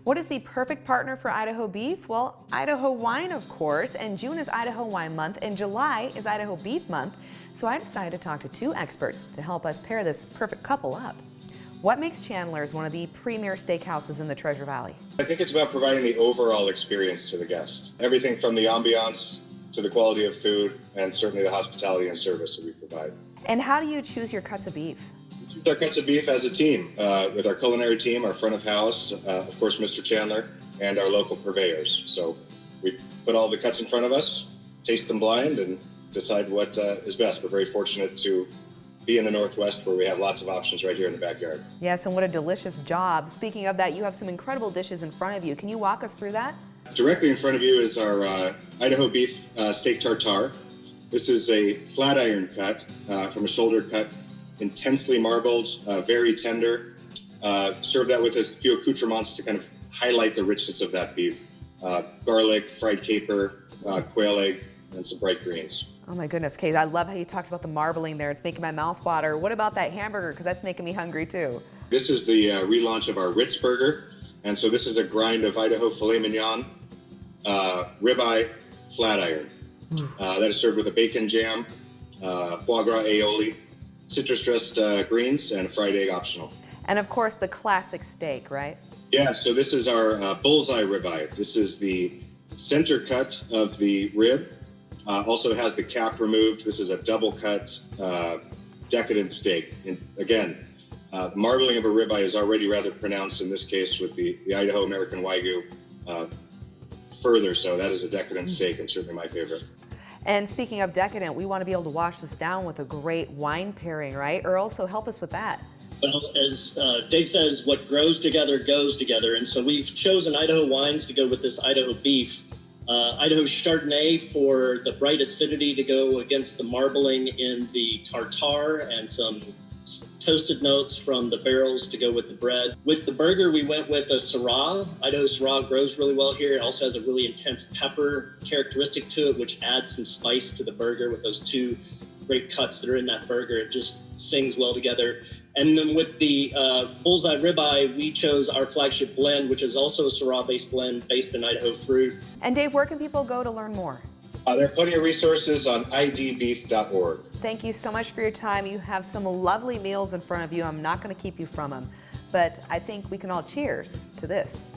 What is the perfect partner for Idaho beef? Well, Idaho wine, of course, and June is Idaho Wine Month, and July is Idaho Beef Month. So I decided to talk to two experts to help us pair this perfect couple up. What makes Chandler's one of the premier steakhouses in the Treasure Valley? I think it's about providing the overall experience to the guest. Everything from the ambiance to the quality of food, and certainly the hospitality and service that we provide. And how do you choose your cuts of beef? We choose our cuts of beef as a team, with our culinary team, our front of house, of course, Mr. Chandler, and our local purveyors. So we put all the cuts in front of us, taste them blind, and decide what is best. We're very fortunate to be in the Northwest where we have lots of options right here in the backyard. Yes, and what a delicious job. Speaking of that, you have some incredible dishes in front of you. Can you walk us through that? Directly in front of you is our Idaho Beef steak tartare. This is a flat iron cut from a shoulder cut, intensely marbled, very tender. Serve that with a few accoutrements to kind of highlight the richness of that beef. Garlic, fried caper, quail egg, and some bright greens. Oh my goodness, Kate, I love how you talked about the marbling there. It's making my mouth water. What about that hamburger? Because that's making me hungry too. This is the relaunch of our Ritz Burger. And so this is a grind of Idaho filet mignon, ribeye, flat iron. That is served with a bacon jam, foie gras aioli, citrus dressed greens, and a fried egg optional. And of course, the classic steak, right? Yeah, so this is our bullseye ribeye. This is the center cut of the rib. Also has the cap removed. This is a double cut, decadent steak. And again, the marbling of a ribeye is already rather pronounced in this case with the Idaho American Wagyu. Further so, that is a decadent steak and certainly my favorite. And speaking of decadent, we want to be able to wash this down with a great wine pairing, right? Earl, so help us with that. Well, as Dave says, what grows together goes together. And so we've chosen Idaho wines to go with this Idaho beef. Idaho Chardonnay for the bright acidity to go against the marbling in the tartare, and some toasted notes from the barrels to go with the bread. With the burger, we went with a Syrah. Idaho Syrah grows really well here. It also has a really intense pepper characteristic to it, which adds some spice to the burger with those two great cuts that are in that burger. It just sings well together. And then with the bullseye ribeye, we chose our flagship blend, which is also a Syrah-based blend based in Idaho fruit. And Dave, where can people go to learn more? There are plenty of resources on idbeef.org. Thank you so much for your time. You have some lovely meals in front of you. I'm not going to keep you from them, but I think we can all cheers to this.